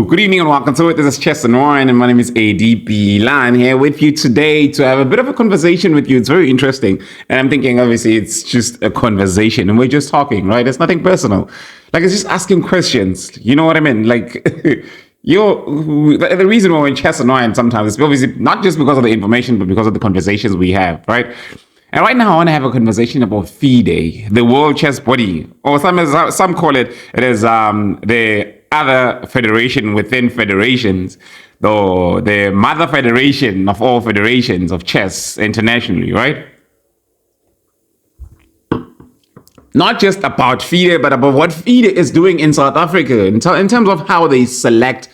good evening and welcome to it. This is Chess and Wine, and my name is ADB. I'm here with you today to have a bit of a conversation with you. It's very interesting, and I'm thinking, obviously, it's just a conversation, and we're just talking, right? It's nothing personal. Like, it's just asking questions. You know what I mean? Like, the reason why we're in Chess and Wine sometimes is obviously not just because of the information, but because of the conversations we have, right? And right now, I want to have a conversation about Fide, the World Chess Body, or some call it is the other federation within federations, though the mother federation of all federations of chess internationally, right? Not just about Fide, but about what Fide is doing in South Africa in terms of how they select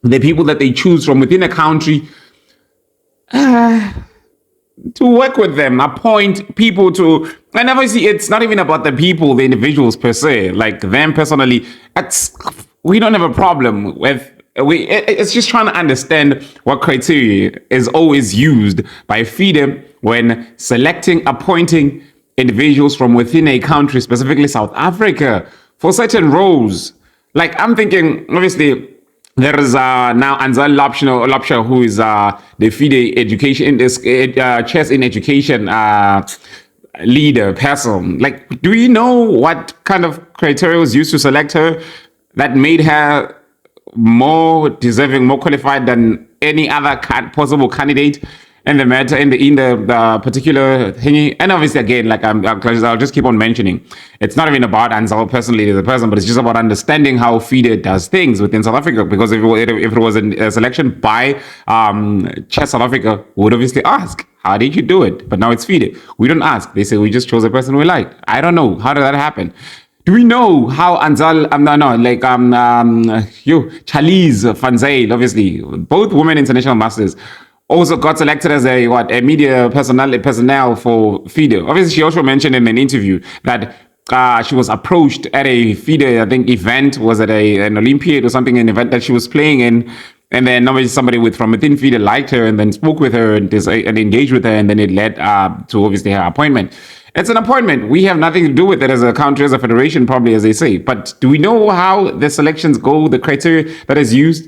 the people that they choose from within a country. To work with them, appoint people to, and obviously it's not even about the people, the individuals per se, like them personally. We don't have a problem with, it's just trying to understand what criteria is always used by Fide when selecting, appointing individuals from within a country, specifically South Africa, for certain roles. Like, I'm thinking, obviously, there is now Anzal Lapsha, who is the Fide education, chess in education leader person. Like, do you know what kind of criteria was used to select her that made her more deserving, more qualified than any other possible candidate in the matter, in the particular thingy? And obviously, again, like I'll just keep on mentioning, it's not even about Anzal personally as a person, but it's just about understanding how Fide does things within South Africa. Because if it was a selection by Chess South Africa, we would obviously ask, how did you do it? But now it's Fide. We don't ask. They say we just chose a person we like. I don't know. How did that happen? Do we know how Anzal, Charlize Van Zyl, obviously, both women international masters, also got selected as a media personnel for Fide. Obviously, she also mentioned in an interview that she was approached at a Fide, I think, event, was at an Olympiad or something, an event that she was playing in. And then obviously somebody from within Fide liked her and then spoke with her and engaged with her, and then it led to obviously her appointment. It's an appointment. We have nothing to do with it as a country, as a federation, probably, as they say. But do we know how the selections go, the criteria that is used?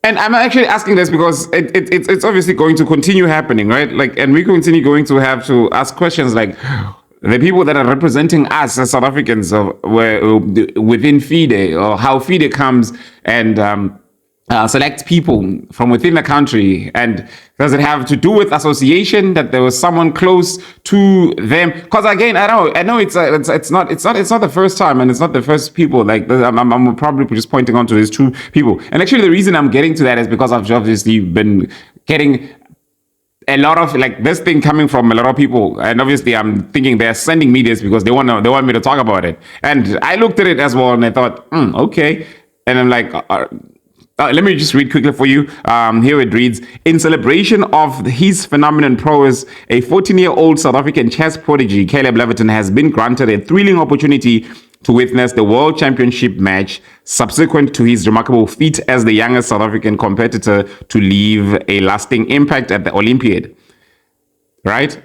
And I'm actually asking this because it's obviously going to continue happening, right? Like, and we continue going to have to ask questions like, the people that are representing us as South Africans within Fide, or how Fide comes and select people from within the country, and does it have to do with association, that there was someone close to them? Because again, I know it's not the first time, and it's not the first people. Like, I'm probably just pointing on to these two people, and actually the reason I'm getting to that is because I've obviously been getting a lot of like this thing coming from a lot of people, and obviously I'm thinking they're sending me this because they want me to talk about it, and I looked at it as well, and I thought, okay, and I'm like. Let me just read quickly for you. Here it reads, in celebration of his phenomenon prowess, a 14-year-old South African chess prodigy, Caleb Leverton, has been granted a thrilling opportunity to witness the World Championship match subsequent to his remarkable feat as the youngest South African competitor to leave a lasting impact at the Olympiad. Right?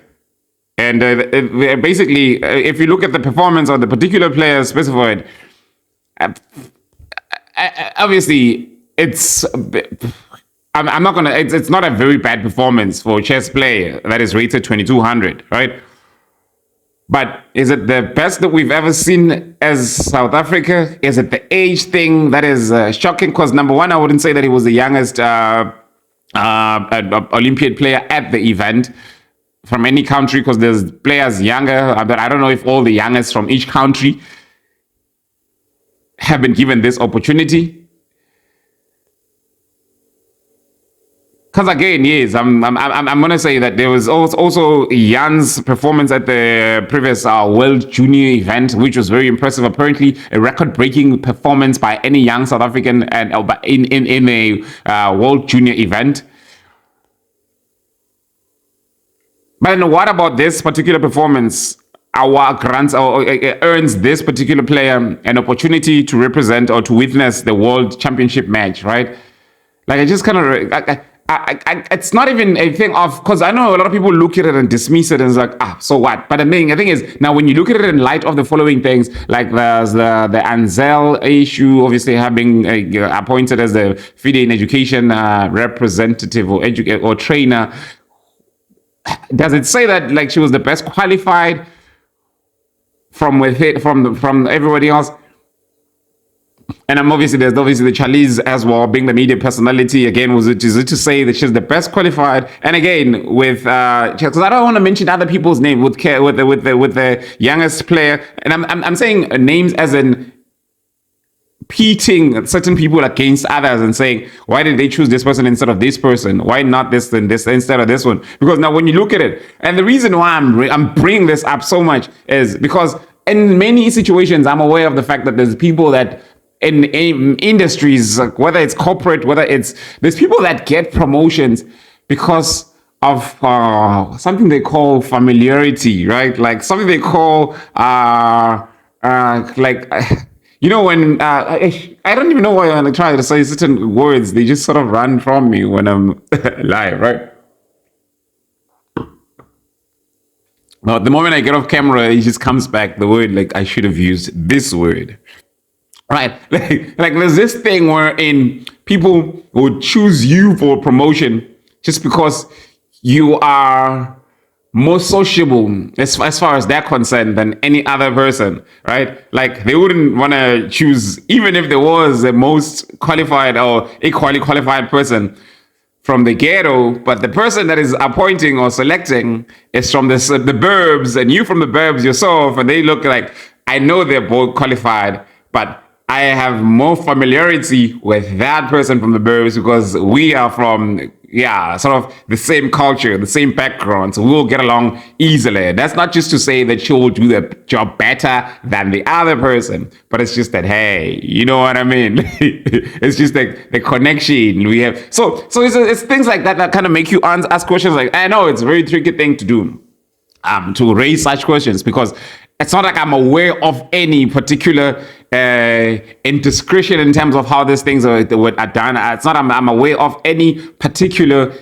And basically, if you look at the performance of the particular player specified, obviously, it's not a very bad performance for a chess player that is rated 2200, right? But is it the best that we've ever seen as South Africa? Is it the age thing that is shocking? Because number one, I wouldn't say that he was the youngest Olympiad player at the event from any country, because there's players younger, but I don't know if all the youngest from each country have been given this opportunity. Because again, yes, I'm gonna say that there was also Jan's performance at the previous World Junior event, which was very impressive. Apparently, a record-breaking performance by any young South African and in a World Junior event. But what about this particular performance? Our grants earns this particular player an opportunity to represent or to witness the World Championship match, right? Like, I just kind of. it's not even a thing of, because I know a lot of people look at it and dismiss it and it's like, so what? But the thing is, now when you look at it in light of the following things, like there's the Ansel issue, obviously having appointed as the Fide in education representative or trainer. Does it say that like she was the best qualified from everybody else? And there's obviously the Charlize as well, being the media personality. Again, is it to say that she's the best qualified? And again, with because I don't want to mention other people's name with the youngest player, and I'm saying names as in pitting certain people against others and saying, why did they choose this person instead of this person? Why not this and this instead of this one? Because now when you look at it, and the reason why I'm bringing this up so much is because in many situations, I'm aware of the fact that there's people that in industries, whether it's corporate, there's people that get promotions because of something they call familiarity, right? Like something they call when I don't even know why when I try to say certain words, they just sort of run from me when I'm live, right? Now, the moment I get off camera, it just comes back the word like I should have used this word. Right, like there's this thing wherein people would choose you for promotion just because you are more sociable as far as they're concerned than any other person, right? Like they wouldn't want to choose, even if there was the most qualified or equally qualified person from the ghetto, but the person that is appointing or selecting is from the burbs, and you from the burbs yourself, and they look like, I know they're both qualified, but I have more familiarity with that person from the burbs because we are from, sort of the same culture, the same background, so we'll get along easily. That's not just to say that she will do the job better than the other person, but it's just that, hey, you know what I mean? It's just like the connection we have. So it's things like that kind of make you ask questions. Like, I know it's a very tricky thing to do, to raise such questions, because it's not like I'm aware of any particular indiscretion in terms of how these things are done. It's not I'm aware of any particular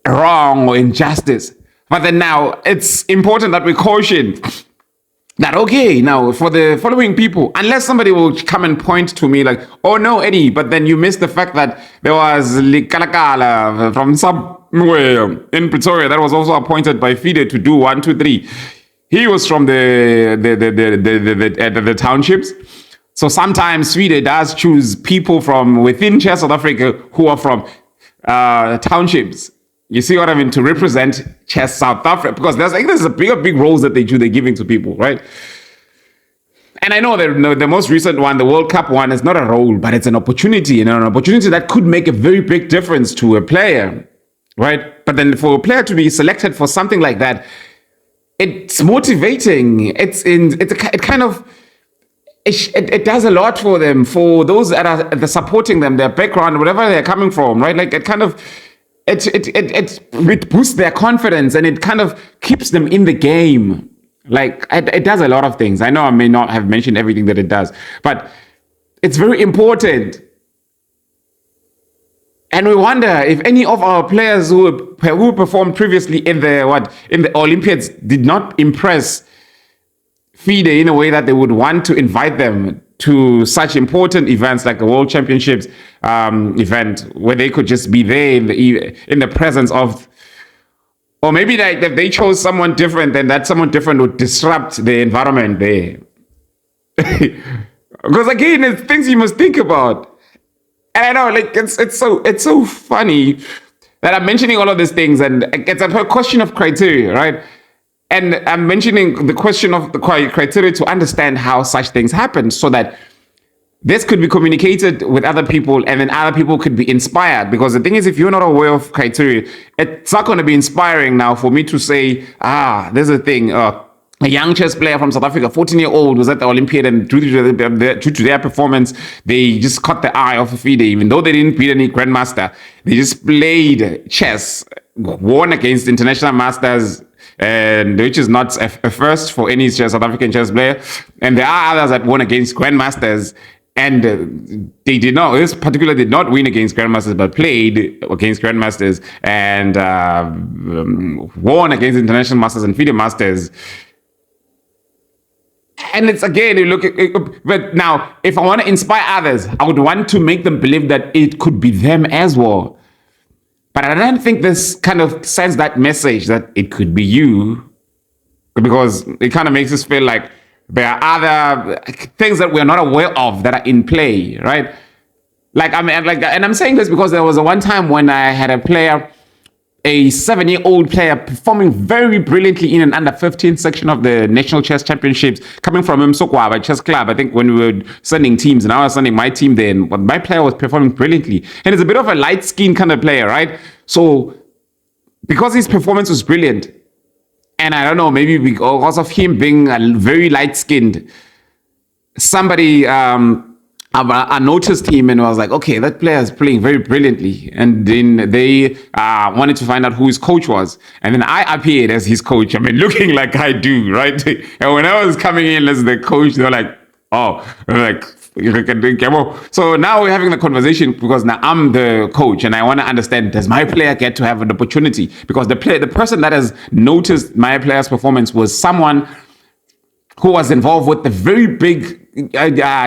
wrong or injustice. But then now it's important that we caution that, okay, now for the following people, unless somebody will come and point to me like, oh no, Eddie, but then you missed the fact that there was Likalakala from somewhere in Pretoria that was also appointed by Fide to do 1, 2, 3. He was from the townships. So sometimes Fide does choose people from within Chess South Africa who are from townships. You see what I mean? To represent Chess South Africa. Because there's a big roles that they're giving to people, right? And I know the most recent one, the World Cup one, is not a role, but it's an opportunity. An opportunity that could make a very big difference to a player, right? But then for a player to be selected for something like that, it's motivating. It does a lot for them, for those that are supporting them, their background, whatever they're coming from, right? Like it boosts their confidence and it kind of keeps them in the game. Like it does a lot of things. I know I may not have mentioned everything that it does, but it's very important. And we wonder if any of our players who performed previously in the Olympiads did not impress Fide in a way that they would want to invite them to such important events like the World Championships event, where they could just be there in the presence of, or maybe that if they chose someone different, then that someone different would disrupt the environment there. Because again, it's things you must think about. And I know, like, it's so funny that I'm mentioning all of these things, and it's a question of criteria, right? And I'm mentioning the question of the criteria to understand how such things happen, so that this could be communicated with other people, and then other people could be inspired. Because the thing is, if you're not aware of criteria, it's not going to be inspiring now for me to say, there's a thing. A young chess player from South Africa, 14-year-old, was at the Olympiad, and due to their performance, they just caught the eye of Fide. Even though they didn't beat any grandmaster, they just played chess, won against international masters, and which is not a first for any South African chess player. And there are others that won against grandmasters And they did not, this particular did not win against Grandmasters, but played against Grandmasters and won against International Masters and FIDE Masters. And it's again, you look at it, but now, if I want to inspire others, I would want to make them believe that it could be them as well. But I don't think this kind of sends that message that it could be you, because it kind of makes us feel like there are other things that we're not aware of that are in play, right? Like, I mean, like, and I'm saying this because there was a one time when I had a player, a 7-year-old player, performing very brilliantly in an under 15 section of the National Chess Championships, coming from Msokwa Chess Club. I think when we were sending teams, and I was sending my team then, but my player was performing brilliantly. And it's a bit of a light skinned kind of player, right? So, because his performance was brilliant, and I don't know, maybe because of him being very light skinned, somebody I noticed him and was like, okay, that player is playing very brilliantly. And then they wanted to find out who his coach was. And then I appeared as his coach. I mean, looking like I do, right? And when I was coming in as the coach, they were like, oh, like, so now we're having the conversation because now I'm the coach and I want to understand, does my player get to have an opportunity? Because the person that has noticed my player's performance was someone who was involved with the very big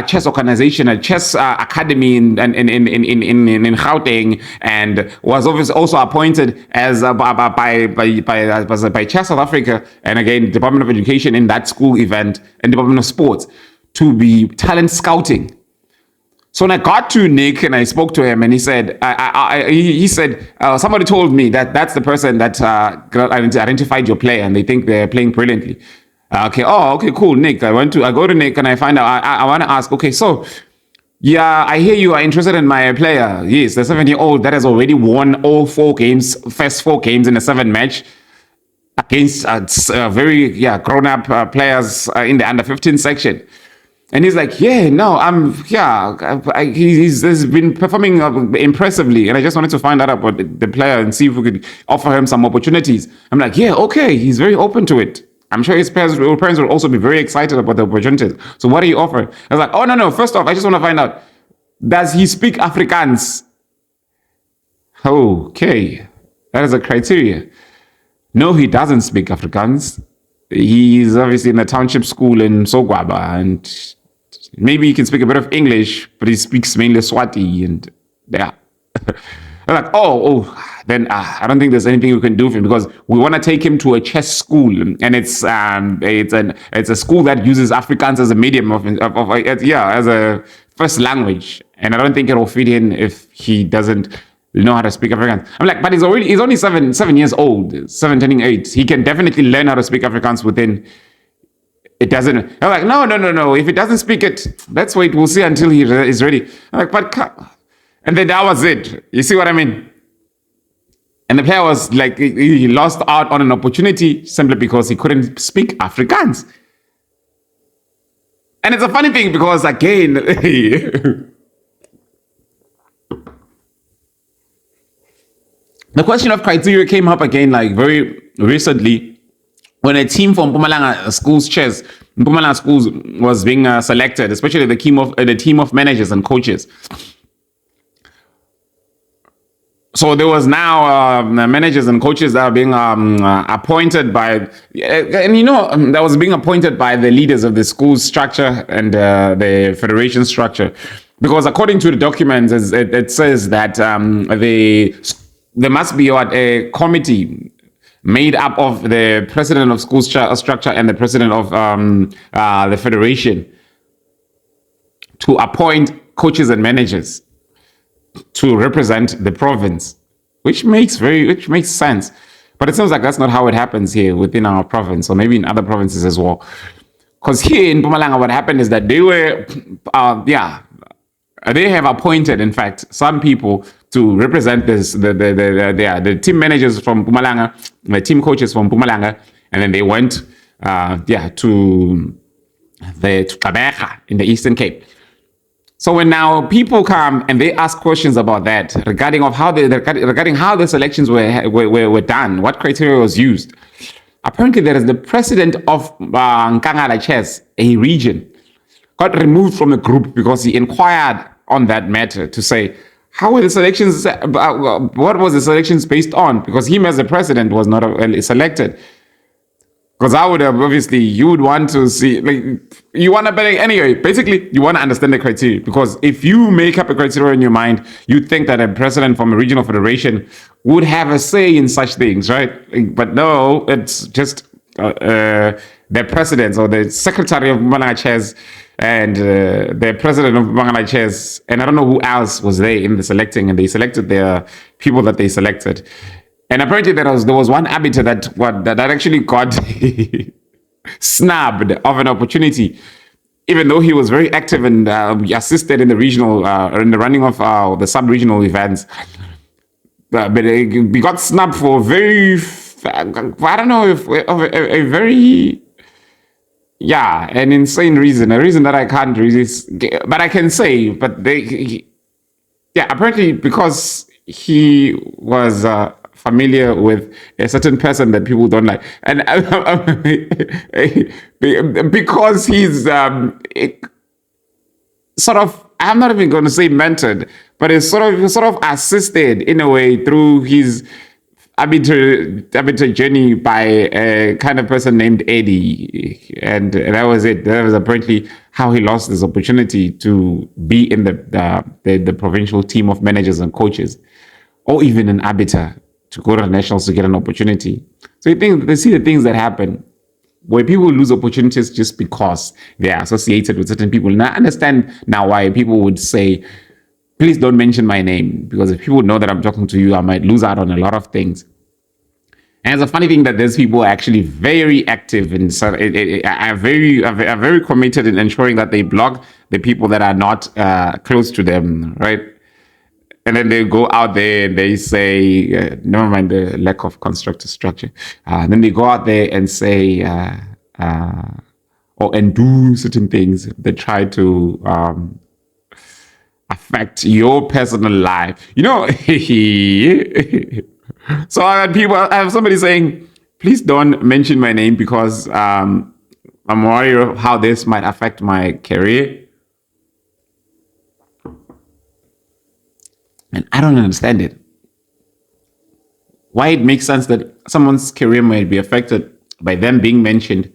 chess organization, a chess academy in Gauteng, and was obviously also appointed as by Chess South Africa, and again Department of Education in that school event and Department of Sports to be talent scouting. So when I got to Nick and I spoke to him, and he said, somebody told me that that's the person that identified your player, and they think they're playing brilliantly. Okay. Oh, okay, cool. Nick, I go to Nick and I find out, I want to ask, okay, so, yeah, I hear you are interested in my player. Yes, the 7-year-old that has already won all first 4 games in a 7 match against very, grown-up players in the under 15 section. And he's like, he's been performing impressively. And I just wanted to find out about the player and see if we could offer him some opportunities. I'm like, yeah, okay, he's very open to it. I'm sure his parents will also be very excited about the opportunities. So what are you offering? I was like, oh, no. First off, I just want to find out, does he speak Afrikaans? Okay, that is a criteria. No, he doesn't speak Afrikaans. He's obviously in a township school in Sogwaba, and maybe he can speak a bit of English, but he speaks mainly Swati, and yeah. I'm like, then I don't think there's anything we can do for him, because we want to take him to a chess school, and it's a school that uses Afrikaans as a medium as a first language, and I don't think it will fit in if he doesn't know how to speak Afrikaans. I'm like, but he's only 7 years old, 7 turning 8. He can definitely learn how to speak Afrikaans within. It doesn't. I'm like, no. If he doesn't speak it, let's wait. We'll see until he is ready. I'm like, but. And then that was it. You see what I mean? And the player was like, he lost out on an opportunity simply because he couldn't speak Afrikaans. And it's a funny thing because, again, the question of criteria came up again, like very recently, when a team from Mpumalanga Schools Chess, Mpumalanga Schools, was being selected, especially the team of managers and coaches. So there was now managers and coaches that are being appointed by, that was being appointed by the leaders of the school structure and the federation structure, because according to the documents, it says that there must be a committee made up of the president of school structure and the president of the federation to appoint coaches and managers to represent the province, which makes sense. But it seems like that's not how it happens here within our province, or maybe in other provinces as well. Because here in Mpumalanga, what happened is that they were, they have appointed, in fact, some people to represent the team managers from Mpumalanga, the team coaches from Mpumalanga, and then they went, to Gqeberha in the Eastern Cape. So when now people come and they ask questions about that regarding how the selections were done, what criteria was used, apparently there is the president of Nkangala Chess, a region, got removed from the group because he inquired on that matter to say, how were the selections, what was the selections based on? Because him as the president was not selected. Because I would have, obviously, you would want to see, you want to, anyway, basically, you want to understand the criteria. Because if you make up a criteria in your mind, you think that a president from a regional federation would have a say in such things, right? But no, it's just the president or the secretary of Mpumalanga Chairs and the president of Mpumalanga Chairs, and I don't know who else was there in the selecting, and they selected their people that they selected. And apparently there was one arbiter that actually got snubbed of an opportunity, even though he was very active and assisted in the regional, in the running of the sub-regional events. But he got snubbed for a very, I don't know, if a very, an insane reason, a reason that I can't resist, but I can say, but apparently because he was familiar with a certain person that people don't like, and because he's sort of, I'm not even going to say mentored, but it's sort of assisted in a way through his arbiter journey by a kind of person named Eddie, and that was it. That was apparently how he lost this opportunity to be in the provincial team of managers and coaches, or even an arbiter to go to the nationals to get an opportunity. So they see the things that happen where people lose opportunities just because they are associated with certain people. And I understand now why people would say, please don't mention my name, because if people know that I'm talking to you, I might lose out on a lot of things. And it's a funny thing that these people are actually very active and are very committed in ensuring that they block the people that are not close to them, right? And then they go out there and they say, never mind the lack of constructive structure. And then they go out there and say, and do certain things that try to affect your personal life. You know, so I have somebody saying, please don't mention my name because I'm worried of how this might affect my career. And I don't understand it. Why it makes sense that someone's career might be affected by them being mentioned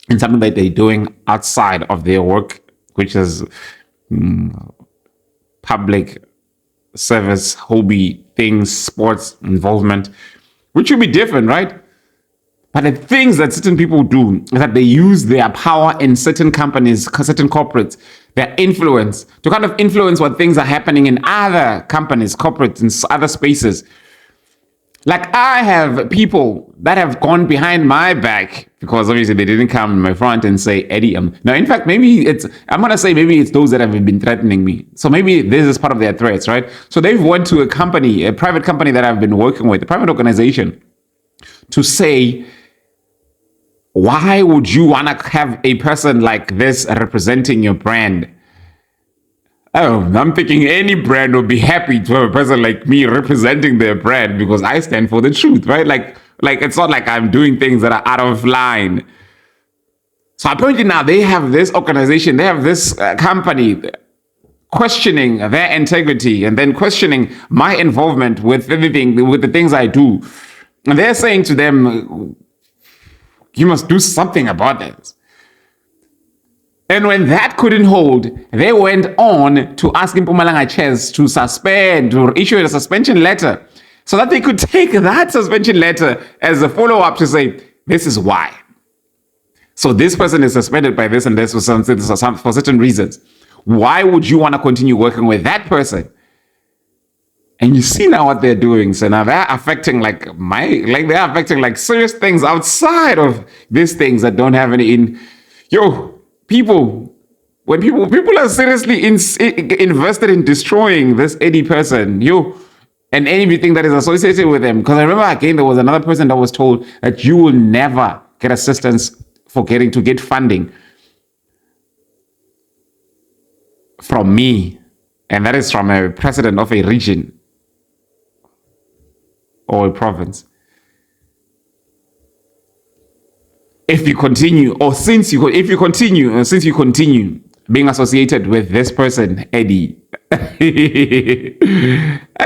in something that they're doing outside of their work, which is public service, hobby things, sports involvement, which would be different, right? But the things that certain people do is that they use their power in certain companies, certain corporates, their influence to kind of influence what things are happening in other companies, corporates, in other spaces. Like I have people that have gone behind my back because obviously they didn't come in my front and say, Eddie, now in fact, maybe I'm going to say maybe it's those that have been threatening me. So maybe this is part of their threats, right? So they've went to a company, a private company that I've been working with, a private organization, to say, why would you want to have a person like this representing your brand? Oh, I'm thinking any brand would be happy to have a person like me representing their brand because I stand for the truth, right? Like it's not like I'm doing things that are out of line. So apparently now they have this organization, they have this company questioning their integrity and then questioning my involvement with everything, with the things I do. And they're saying to them, you must do something about this. And when that couldn't hold, they went on to ask Mpumalanga Chairs to issue a suspension letter so that they could take that suspension letter as a follow-up to say, this is why. So this person is suspended by this and this for certain reasons. Why would you want to continue working with that person? And you see now what they're doing. So now they're affecting they're affecting serious things outside of these things that don't have any people. When people are seriously invested in destroying this Eddie person, and anything that is associated with them. Because I remember again, there was another person that was told that you will never get assistance for to get funding from me. And that is from a president of a region or a province. If you continue, since you continue being associated with this person, Eddie. Hey,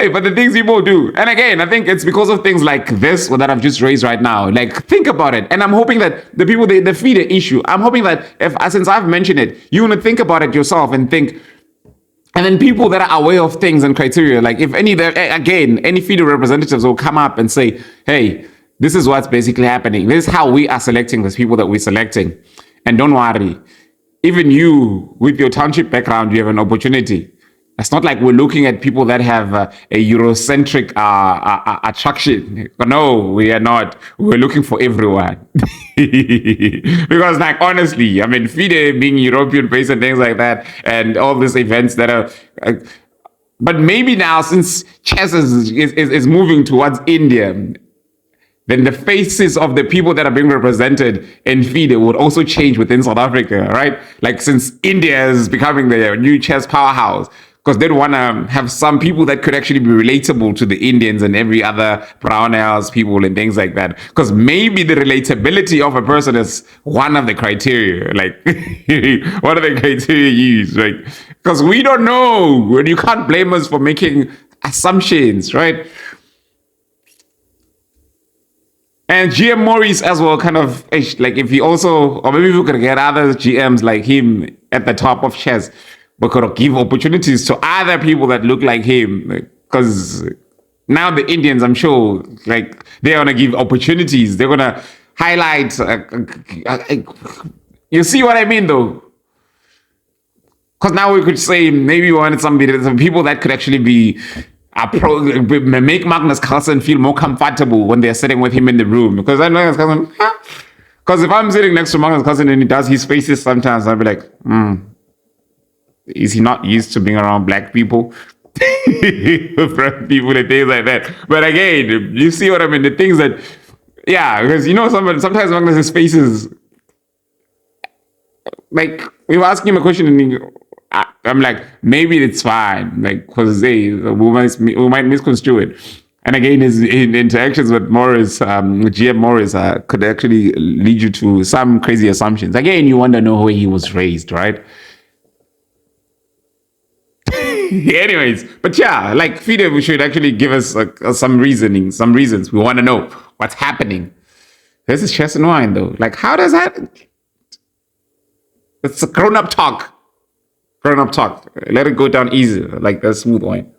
but the things people do, and again, I think it's because of things like this that I've just raised right now. Like, think about it, and I'm hoping that the people, the Fide issue, I'm hoping that if since I've mentioned it, you want to think about it yourself and think. And then people that are aware of things and criteria, like if any, again, any Fide representatives will come up and say, hey, this is what's basically happening. This is how we are selecting these people that we're selecting. And don't worry, even you, with your township background, you have an opportunity. It's not like we're looking at people that have a Eurocentric attraction. No, we are not. We're looking for everyone. Because, like, honestly, I mean, Fide being European based and things like that, and all these events that are. But maybe now, since chess is moving towards India, then the faces of the people that are being represented in Fide would also change within South Africa, right? Like, since India is becoming the new chess powerhouse, because they'd want to have some people that could actually be relatable to the Indians and every other brown house people and things like that. Because maybe the relatability of a person is one of the criteria, like one of the criteria used, right? Because we don't know, and you can't blame us for making assumptions, right? And GM Maurice as well, kind of like if he also, or maybe we could get other GMs like him at the top of chess, we could give opportunities to other people that look like him. Because now the Indians, I'm sure, like they're gonna give opportunities. They're gonna highlight. You see what I mean, though? Because now we could say maybe we wanted some people that could actually be. Make Magnus Carlsen feel more comfortable when they're sitting with him in the room. Because I know Magnus Carlsen, because if I'm sitting next to Magnus Carlsen and he does his faces sometimes, I'll be like, is he not used to being around black people? Black people and things like that. But again, you see what I mean? The things that, yeah, because you know, sometimes Magnus's faces, like, we were asking him a question and I'm like, maybe it's fine, like, because we might misconstrue it. And again, his interactions with Morris, GM Morris, could actually lead you to some crazy assumptions. Again, you want to know where he was raised, right? Anyways, but yeah, like Fide should actually give us some reasoning, some reasons. We want to know what's happening. This is chess and wine, though. Like, how does that? It's a grown-up talk. Grown-up talk. Let it go down easy, like that smooth wine.